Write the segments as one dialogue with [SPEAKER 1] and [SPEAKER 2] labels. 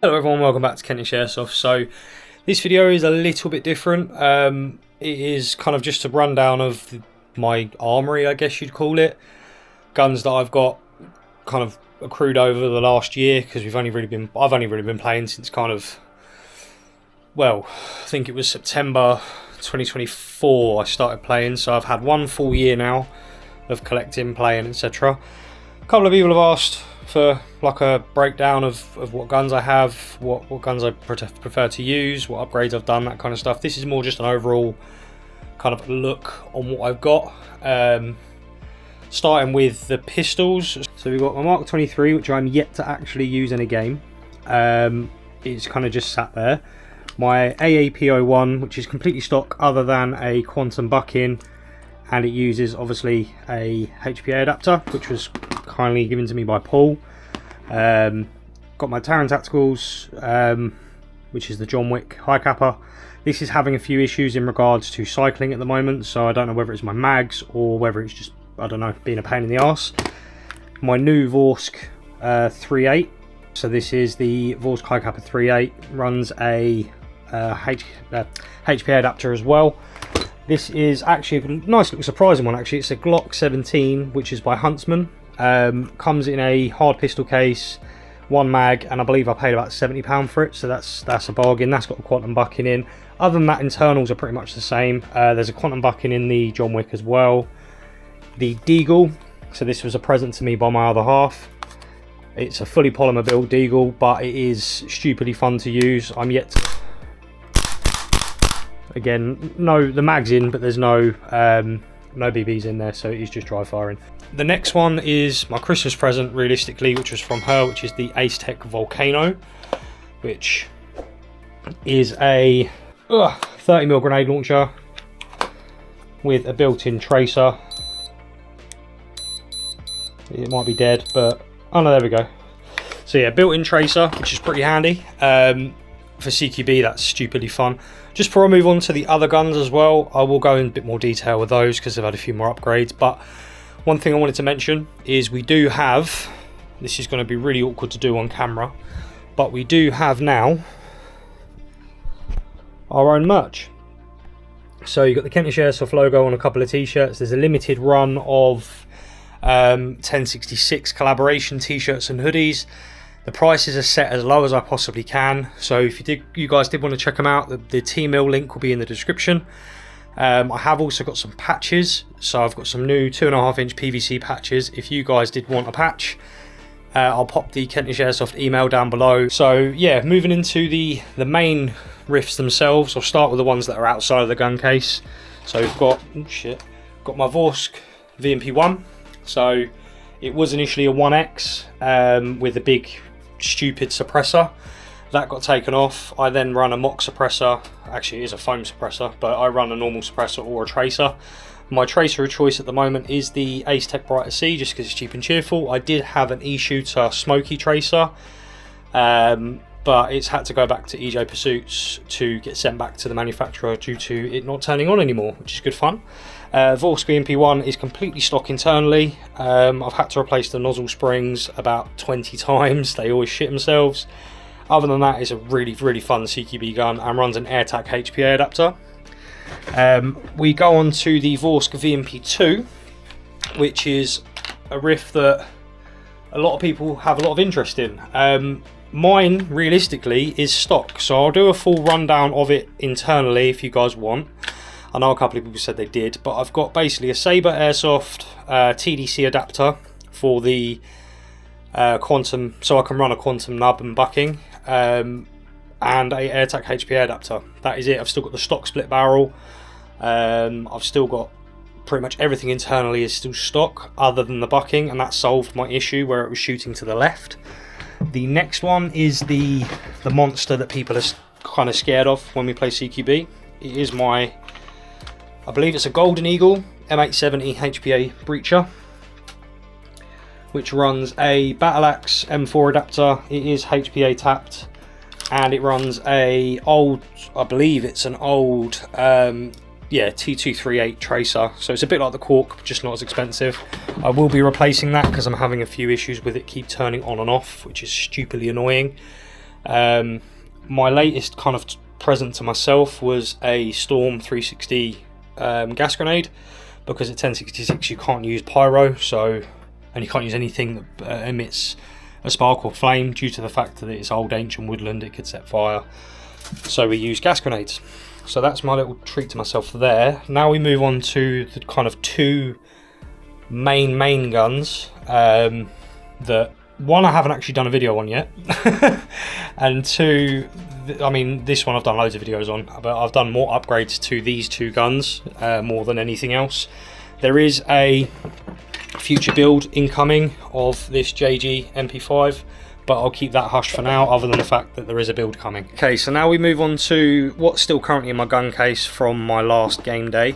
[SPEAKER 1] Hello everyone, welcome back to Kentish Airsoft. So this video is a little bit different. It is kind of just a rundown of my armoury, I guess you'd call it. Guns that I've got kind of accrued over the last year, because I've only really been playing since kind of, well, I think it was September 2024 I started playing, so I've had one full year now of collecting, playing, etc. A couple of people have asked for like a breakdown of what guns I have, what guns I prefer to use, what upgrades I've done, that kind of stuff. This is more just an overall kind of look on what I've got. Starting with the pistols. So we've got my Mark 23, which I'm yet to actually use in a game. It's kind of just sat there. My AAP01, which is completely stock other than a quantum buck-in, and it uses obviously a HPA adapter, which was kindly given to me by Paul. Got my Taran Tacticals, which is the John Wick high capper. This is having a few issues in regards to cycling at the moment, so I don't know whether it's my mags or whether it's just, I don't know, being a pain in the arse. My new Vorsk 3.8, so this is the Vorsk high capper 3.8, runs a HPA adapter as well. This is actually a nice little surprising one actually. It's a Glock 17, which is by Huntsman. Comes in a hard pistol case, one mag, and I believe I paid about £70 for it, so that's a bargain. That's got a quantum bucking in. Other than that, internals are pretty much the same. There's a quantum bucking in the John Wick as well. The Deagle, so this was a present to me by my other half. It's a fully polymer built Deagle, but it is stupidly fun to use. I'm yet to... Again, no, the mag's in, but there's no BBs in there, so it is just dry firing. The next one is my Christmas present, realistically, which was from her, which is the Airsoft Volcano, which is a 30mm grenade launcher with a built-in tracer. It might be dead, but oh no, there we go. So yeah, built-in tracer, which is pretty handy. For CQB, that's stupidly fun. Just before I move on to the other guns as well, I will go in a bit more detail with those because they've had a few more upgrades. But one thing I wanted to mention is we do have, this is going to be really awkward to do on camera, but we do have now our own merch. So you've got the Kentish Airsoft logo on a couple of t-shirts. There's a limited run of 1066 collaboration t-shirts and hoodies. The prices are set as low as I possibly can, so if you guys did want to check them out, the T-Mill link will be in the description. I have also got some patches, so I've got some new 2.5-inch PVC patches. If you guys did want a patch, I'll pop the Kentish Airsoft email down below. So yeah, moving into the main riffs themselves, I'll start with the ones that are outside of the gun case. So we've got, got my Vorsk VMP1. So it was initially a 1X with a big stupid suppressor that got taken off. I then run a mock suppressor, actually it is a foam suppressor, but I run a normal suppressor or a tracer. My tracer of choice at the moment is the Airsoft Brighter C, just because it's cheap and cheerful. I did have an e-shooter smoky tracer, but it's had to go back to EJ Pursuits to get sent back to the manufacturer due to it not turning on anymore, which is good fun. Vorsk VMP1 is completely stock internally. I've had to replace the nozzle springs about 20 times. They always shit themselves. Other than that, it's a really fun CQB gun and runs an AirTac HPA adapter. We go on to the Vorsk VMP2, which is a riff that a lot of people have a lot of interest in. Mine, realistically, is stock, so I'll do a full rundown of it internally if you guys want. I know a couple of people said they did, but I've got basically a Sabre Airsoft TDC adapter for the quantum, so I can run a quantum nub and bucking, and a AirTac HPA adapter. That is it. I've still got the stock split barrel. I've still got pretty much everything internally is still stock other than the bucking, and that solved my issue where it was shooting to the left. The next one is the monster that people are kind of scared of when we play CQB. It is my, I believe it's a Golden Eagle M870 HPA breacher, which runs a Battle Axe M4 adapter. It is HPA tapped, and it runs a old, I believe it's an old T238 tracer, so it's a bit like the Cork, just not as expensive. I will be replacing that because I'm having a few issues with it keep turning on and off, which is stupidly annoying. My latest kind of present to myself was a Storm 360 gas grenade, because at 1066 you can't use pyro, and you can't use anything that emits a spark or flame due to the fact that it's old ancient woodland, it could set fire. So we use gas grenades. So that's my little treat to myself there. Now we move on to the kind of two main guns that, one, I haven't actually done a video on yet, and two, I mean, this one I've done loads of videos on, but I've done more upgrades to these two guns more than anything else. There is a future build incoming of this JG MP5, but I'll keep that hushed for now, other than the fact that there is a build coming. Okay, so now we move on to what's still currently in my gun case from my last game day.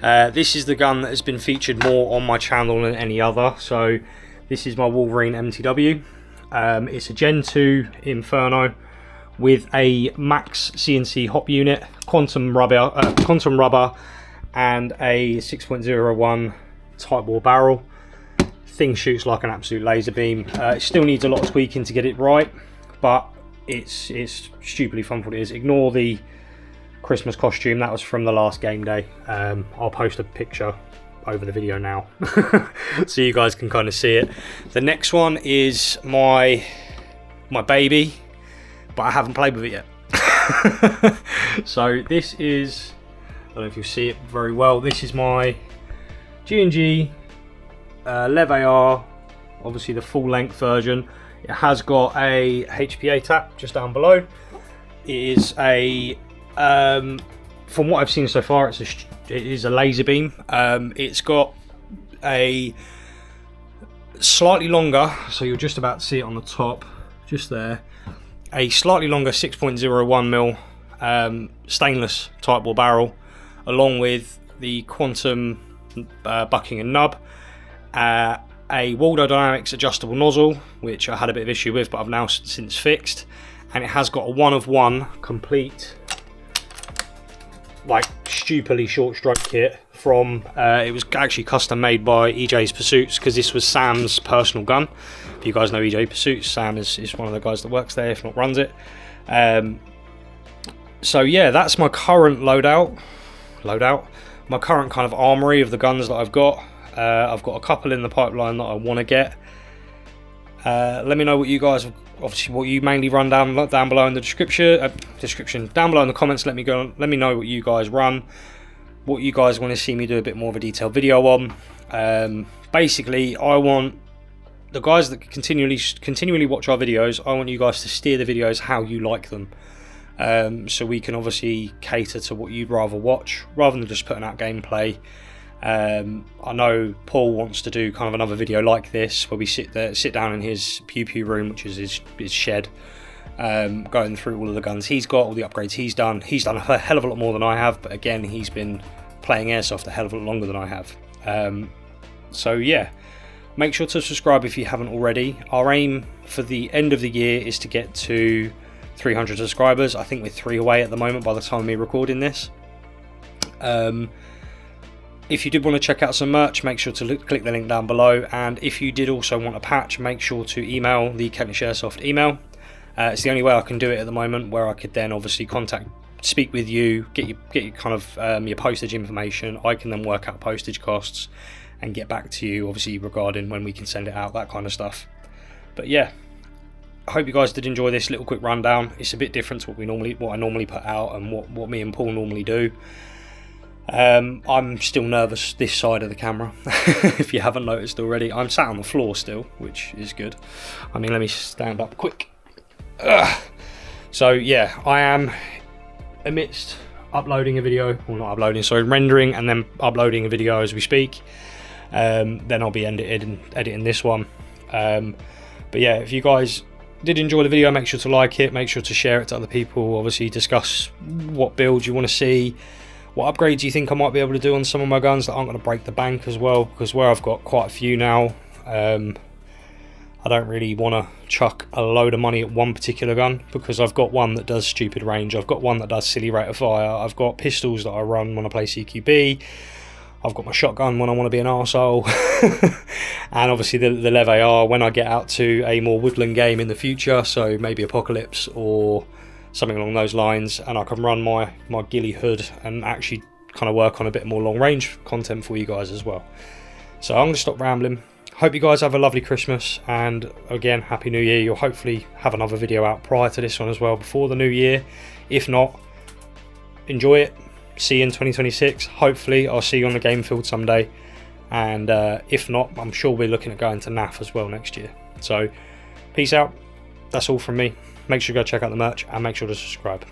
[SPEAKER 1] This is the gun that has been featured more on my channel than any other. So this is my Wolverine MTW. It's a Gen 2 Inferno with a max CNC hop unit, quantum rubber, and a 6.01 tight bore barrel. Thing shoots like an absolute laser beam. It still needs a lot of tweaking to get it right, but it's stupidly fun for what it is. Ignore the Christmas costume, that was from the last game day. I'll post a picture over the video now so you guys can kind of see it. The next one is my baby, but I haven't played with it yet. So this is, I don't know if you see it very well, this is my G&G Lev AR, obviously the full length version. It has got a HPA tap just down below. It is a, from what I've seen so far, it is a laser beam. It's got a slightly longer, so you'll just about see it on the top, just there, a slightly longer 6.01mm stainless tight bore barrel, along with the quantum bucking and nub. A Waldo Dynamics adjustable nozzle, which I had a bit of issue with, but I've now since fixed, and it has got a 1-of-1 complete, like, stupidly short stroke kit from, it was actually custom made by EJ's Pursuits, because this was Sam's personal gun. If you guys know EJ Pursuits, Sam is one of the guys that works there, if not runs it. So yeah, that's my current loadout, my current kind of armory of the guns that I've got. I've got a couple in the pipeline that I want to get. Let me know what you guys, obviously what you mainly run down below in the description, down below in the comments. Let me know what you guys run, what you guys want to see me do a bit more of a detailed video on. Basically, I want the guys that continually watch our videos, I want you guys to steer the videos how you like them. So we can obviously cater to what you'd rather watch, rather than just putting out gameplay. I know Paul wants to do kind of another video like this, where we sit down in his pew room, which is his shed, going through all of the guns he's got, all the upgrades he's done. He's done a hell of a lot more than I have, but again, he's been playing Airsoft a hell of a lot longer than I have. So yeah, make sure to subscribe if you haven't already. Our aim for the end of the year is to get to 300 subscribers. I think we're 3 away at the moment by the time we're recording this. If you did want to check out some merch, make sure to click the link down below, and if you did also want a patch, make sure to email the Kentish Airsoft email. It's the only way I can do it at the moment, where I could then obviously speak with you, get your kind of your postage information. I can then work out postage costs and get back to you, obviously, regarding when we can send it out, that kind of stuff. But yeah, I hope you guys did enjoy this little quick rundown. It's a bit different to what I normally put out and what me and Paul normally do. I'm still nervous this side of the camera. If you haven't noticed already, I'm sat on the floor still, which is good. I mean, let me stand up quick. So yeah, I am amidst uploading a video, well, not uploading, sorry, rendering and then uploading a video as we speak. Then I'll be editing this one. But yeah, if you guys did enjoy the video, make sure to like it, make sure to share it to other people, obviously discuss what builds you want to see, what upgrades you think I might be able to do on some of my guns that aren't going to break the bank as well, because where I've got quite a few now, I don't really want to chuck a load of money at one particular gun, because I've got one that does stupid range, I've got one that does silly rate of fire, I've got pistols that I run when I play CQB, I've got my shotgun when I want to be an arsehole, and obviously the Lev AR when I get out to a more woodland game in the future, so maybe Apocalypse or something along those lines, and I can run my ghillie hood and actually kind of work on a bit more long range content for you guys as well. So I'm going to stop rambling. Hope you guys have a lovely Christmas, and again, Happy New Year. You'll hopefully have another video out prior to this one as well before the new year. If not, enjoy it. See you in 2026. Hopefully I'll see you on the game field someday, and if not, I'm sure we're looking at going to NAF as well next year. So peace out. That's all from me. Make sure you go check out the merch and make sure to subscribe.